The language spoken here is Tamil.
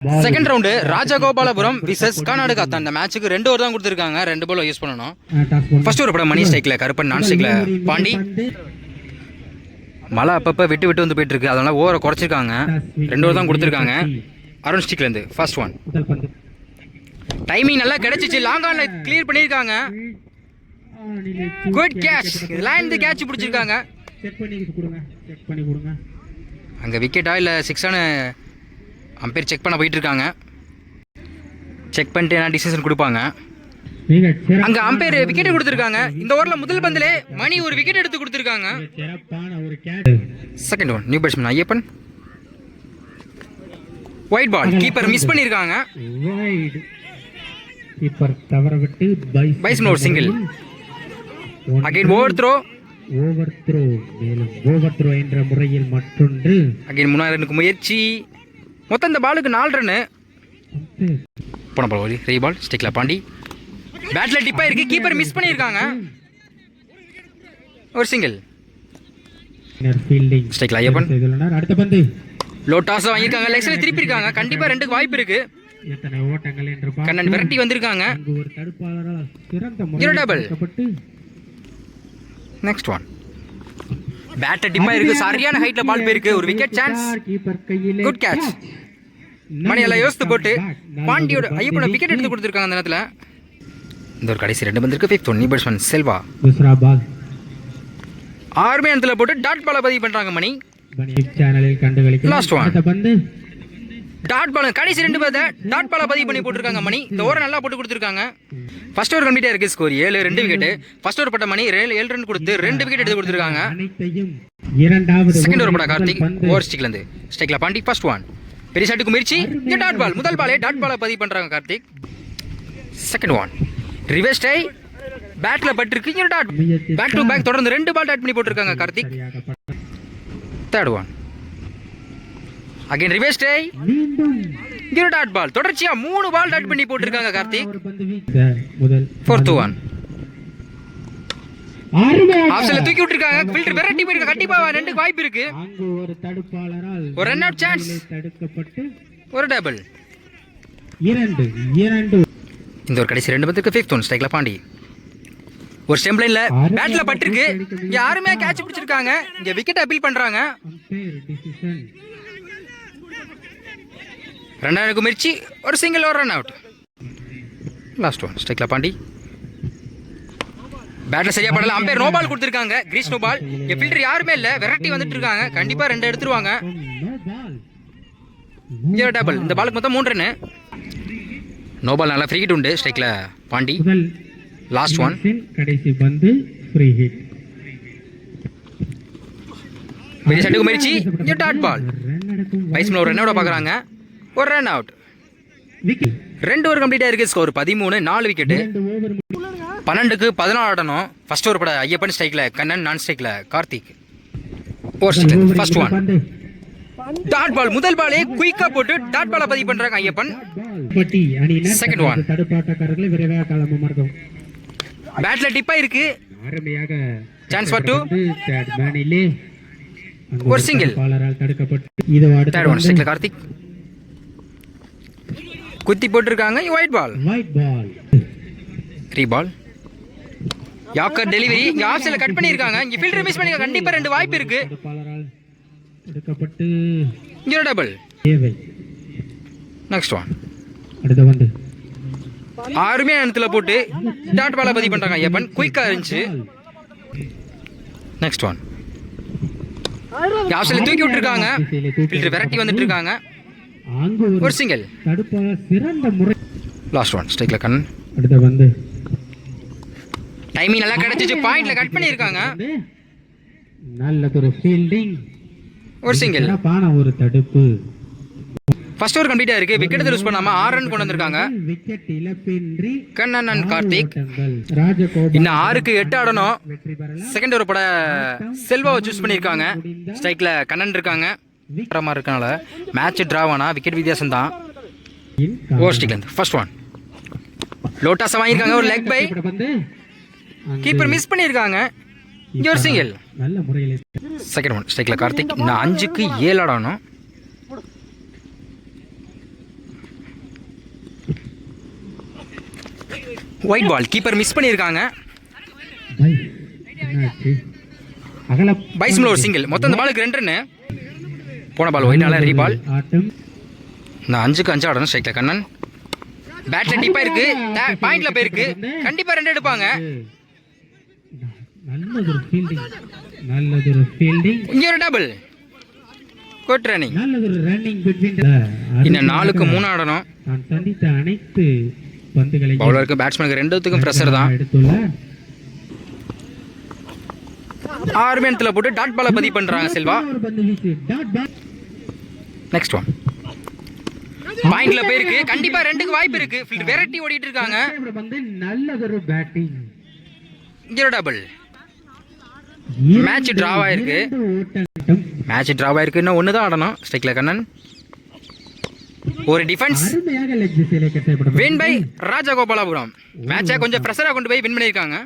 Second round Rajagopalapuram versus Karnataka. அந்த மேட்சுக்கு 2 ஓவர் தான் கொடுத்துருக்காங்க, 2 பால் யூஸ் பண்ணணும். ஃபர்ஸ்ட் ஒரு படம் மணி ஸ்ட்ரைக்ல, கருப்பன் நான் ஸ்ட்ரைக்ல பாண்டி. மழை அப்பப்போ விட்டு விட்டு வந்து போயிட்டு இருக்கு, அதனால ஓவரை குறைச்சிருக்காங்க. 2 ஓவர் தான் கொடுத்துருக்காங்க. அருண் ஸ்டிக்லேருந்து ஃபர்ஸ்ட் ஒன். டைமிங் நல்லா கிடைச்சிச்சு, லாங் ஆன்ல கிளியர் பண்ணியிருக்காங்க. குட் கேட்ச், லைன் கேட்ச் பிடிச்சிருக்காங்க. அங்கே விக்கெட்டா இல்லை சிக்ஸானு அம்பேர் செக் பண்ண போயிட்டு இருக்காங்க. செக் பண்ணிட்டு என்ன டிசிஷன் கொடுப்பாங்க. அங்க அம்பேர் விக்கெட் கொடுத்திருக்காங்க. இந்த ஓவர்ல முதல் பந்திலே மணி ஒரு விக்கெட் எடுத்து கொடுத்திருக்காங்க. Second one new batsman Ayyappan. Wide ball, keeper miss பண்ணிருக்காங்க. கீப்பர் தவற விட்டு பைஸ்மன் ஒரு சிங்கிள். அகைன் ஓவர் த்ரோ மேலும் ஓவர் த்ரோ என்ற முறையில் மற்றொன்று. அகைன் 3 ரனுக்கு முயற்சி. மொத்தம் இந்த பாலுக்கு 4 ரன்னு. போன பால் ரீ பால் ஸ்டிக்ல பாண்டி. பேட்ல டிப்பா இருக்கு, கீப்பர் மிஸ் பண்ணிருக்காங்க. ஒரு சிங்கிள். ஃபீல்டிங் ஸ்டிக்ல ஐயப்பன். அடுத்த பந்து லோ டாஸ் வாங்கிருக்காங்க, லெக்ஸ்ல திருப்பி இருக்காங்க. கண்டிப்பா 2க்கு வாய்ப்பு இருக்கு. எத்தனை ஓட்டங்கள் என்று கண்ணன் விரட்டி வந்திருக்காங்க. ஒரு தடுப்பாளரால் சிறந்த முறையில். Next one. பேட் டிப்பா இருக்கு, சரியான ஹைட்ல பால் போயிருக்கு. ஒரு wicket chance. Good catch. Mani எல்லாம் யோசித்து போட்டு பாண்டியோட ஐயப்பன விக்கெட் எடுத்து கொடுத்துருக்காங்க. அந்த நேரத்தில் இந்த ஒரு கடைசி 2 பந்திருக்கு. Fifth one new batsman Selva. ஆர்மி இடத்துல போட்டு டாட் பாலை பதிவு பண்றாங்க மணி. சேனலில் கண்டுகளிக்க லாஸ்ட் ஒன். பந்து டாட் பால் கடைசி 2 பேர் டாட் பாலை பதிவு பண்ணி போட்டுருக்காங்க மணி. இந்த ஓவர் நல்லா போட்டு கொடுத்துருக்காங்க. ஃபர்ஸ்ட் ஓவர் கம்ப்ளீட்டா இருக்கு. Score 7, 2 wicket. ஃபர்ஸ்ட் ஓவர் பட்ட மணி 7 ரன் கொடுத்து 2 விக்கெட் எடுத்து கொடுத்துருக்காங்க. செகண்ட் ஓவர் பட கார்த்திக் ஓவர் ஸ்டிக்ல இருந்து ஸ்டிக்ல பாண்டி. ஃபர்ஸ்ட் ஒன் பெரிய ஷாட்டுக்கு முயற்சி. டாட் பால், முதல் பாலே டாட் பாலை பதிவு பண்றாங்க கார்த்திக். செகண்ட் ஒன் ரிவர்ஸ் டை பேட்ல பட்டிருக்கு. டாட் பேக் டு பேக் தொடர்ந்து 2 பால் டாட் பண்ணி போட்டுருக்காங்க Karthik. Third one again reverse டை டாட் பால். தொடர்ச்சியா 3 பால் டாட் பண்ணி போட்டுருக்காங்க கார்த்திக். ஃபோர்த் ஒன் ஆப்ஷன்ல தூக்கி விட்டுருக்காங்க. ஃபில்டர் விரட்டி போயிருக்காங்க. கண்டிப்பா 2க்கு வாய்ப்பு இருக்கு. ஒரு தடுப்பாளரால் ஒரு ரன் அவுட் சான்ஸ். தடுக்கப்பட்டு ஒரு டபுள். 2 இந்த ஒரு கடைசி 2 பந்துக்கு ஃபிஃப்த் ஒன் ஸ்ட்ரைக்ல பாண்டி. ஒரு ஸ்டெம்ப் லைன்ல பேட்ல பட்டிருக்கு. இங்க யாருமே கேட்ச் பிடிச்சிருக்காங்க. இங்க விக்கெட் அப்பீல் பண்றாங்க. 2 ரனுக்கு முயற்சி. ஒரு சிங்கிள், ஒரு ரன் அவுட். லாஸ்ட் ஒன் ஸ்ட்ரைக்ல பாண்டி. பேட்ல சரியா படல. அம்பேர் நோ பால் கொடுத்திருக்காங்க. Crease no ball. இங்க ஃபீல்டர் யாருமே இல்ல, விரட்டி வந்துட்டு இருக்காங்க. கண்டிப்பா 2 எடுத்துருவாங்க. டபுள். இந்த பாலுக்கு மொத்தம் 3 ரன். நோ பால் நல்லா ஃப்ரீ ஹிட் உண்டு ஸ்ட்ரைக்ல பாண்டி. லாஸ்ட் ஒன் கடைசி பந்து ஃப்ரீ ஹிட். பெரிய ஷாட்டுக்கு முயற்சி. Dot ball. பைஸ்மன் ஒரு ரன்னோட பாக்குறாங்க. ஒரு ரன் அவுட். 2 ஓவர் கம்ப்ளீட்டா இருக்கு. Score 13, 4 wicket. 12க்கு 14 ஆடணும். ஃபர்ஸ்ட் ஓவர் பட ஐயப்பன் ஸ்ட்ரைக்ல கண்ணன், நான் ஸ்ட்ரைக்ல Karthik. First one dot ball, முதல் பாலே குயிக்கா போட்டு டாட் பாலை பதிவு பண்றாங்க ஐயப்பன். செகண்ட் ஒன் தடுப்பாட்டக்காரர்களை விரைவாக களமார்க்கும். பேட்ல டிப்பா இருக்கு. அருமையாக சான்ஸ் ஃபார் 2. ஒரு சிங்கிள். தடுக்கப்பட்டு இது தேர்ட் ஒன் ஸ்ட்ரைக்ல கார்த்திக். குத்தி போட்டுருக்காங்க. Wide ball. 3 ball. Yorker delivery. இங்க ஆப்ஷன்ல கட் பண்ணிருக்காங்க. இங்க ஃபீல்டர் மிஸ் பண்ணிருக்காங்க. கண்டிப்பா 2 வாய்ப்பு இருக்கு. எடுக்கப்பட்டு இங்க டபுள். நெக்ஸ்ட் ஒன் அடுத்த பந்து ஆர்மியா இடத்துல போட்டு டாட் பாலை பதிவு பண்றாங்க ஐயப்பன். குயிக்கா இருந்துச்சு. நெக்ஸ்ட் ஒன் ஆப்ஷன்ல தூக்கி விட்டுருக்காங்க. ஃபீல்டர் விரட்டி வந்துட்டு இருக்காங்க. ஒரு சிங்கிள். தடுப்பாளர் சிறந்த முறை. லாஸ்ட் ஒன் ஸ்ட்ரைக்ல கண்ணன். அடுத்த பந்து டைமிங் நல்லா கிடைச்சிச்சு. பாயிண்ட்ல கட் பண்ணிருக்காங்க. நல்லதொரு ஃபீல்டிங். ஒரு சிங்கிள். ஒரு தடுப்பு. ஃபர்ஸ்ட் ஓவர் கம்ப்ளீட்டா இருக்கு. விக்கெட் லூஸ் பண்ணாம 6 ரன் கொண்டு வந்திருக்காங்க. விக்கெட் இழப்பின்றி கண்ணன் அண்ட் கார்த்திக். இன்னும் 6க்கு 8 ஆடணும். செகண்ட் ஓவர் பட செல்வாவை சூஸ் பண்ணிருக்காங்க. ஸ்ட்ரைக்ல கண்ணன் இருக்காங்க. இருக்கனால மேட்ச் டிராவானா விக்கெட் வித்தியாசம் தான். ஓவர் ஸ்டிக்ல இருந்து ஃபர்ஸ்ட் ஒன் லோட்டாஸ் வாங்கியிருக்காங்க. ஒரு லெக் பை. கீப்பர் மிஸ் பண்ணிருக்காங்க. இங்க ஒரு சிங்கிள். நல்ல முறையில் செகண்ட் ஒன் ஸ்ட்ரைக்ல கார்த்திக். இன்னும் 5க்கு 7 ஆடணும். ஒயிட் பால் கீப்பர் மிஸ் பண்ணியிருக்காங்க. பை என்னாச்சு அகல பைஸ்மில் ஒரு சிங்கிள். மொத்தம் அந்த பாலுக்கு 2 ரன்னு. போன பால் ஒயிட்னால ரீபால். ஆட்டம் நான் 5க்கு 5 ஆடணும் ஸ்ட்ரைக்கில் கண்ணன். பேட்ல டிப்பா இருக்கு, பாயிண்ட்ல போயிருக்கு. கண்டிப்பா 2 எடுப்பாங்க. நல்லதொரு ஃபீல்டிங் இங்க ஒரு டபுள். Good running. நல்லதொரு ரன்னிங் பிட்வீன் இன்னும் 4க்கு 3 ஆடணும். நான் சந்தித்த அனைத்து பந்துகளை பவுலருக்கு பேட்ஸ்மேனுக்கு 2த்துக்கும் பிரஷர் தான். எடுத்துள்ளார். 6 மேன்ல போட்டு டாட் பாலை பதிவு பண்றாங்க செல்வா. ஒரு பந்து வீச்சு டாட் பால் நெக்ஸ்ட் ஒன் பாயிண்ட்ல போயிருக்கு. கண்டிப்பா 2க்கு வாய்ப்பு இருக்கு. ஃபீல்ட் வெரைட்டி ஓடிட்டு இருக்காங்க. வந்து நல்லதொரு பேட்டிங். இங்க ஒரு டபுள். மேட்ச் டிராவ் ஆயிருக்கு. மேட்ச் டிராவ் ஆயிருக்கு. இன்னும் 1 தான் ஆடணும் ஸ்ட்ரைக்ல கண்ணன். ஒரு டிஃபென்ஸ் அருமையாக லெக் திசையிலே கட்டப்படும் வின் பை ராஜகோபாலபுரம். மேட்சை கொஞ்சம் பிரஷரா கொண்டு போய் வின் பண்ணியிருக்காங்க.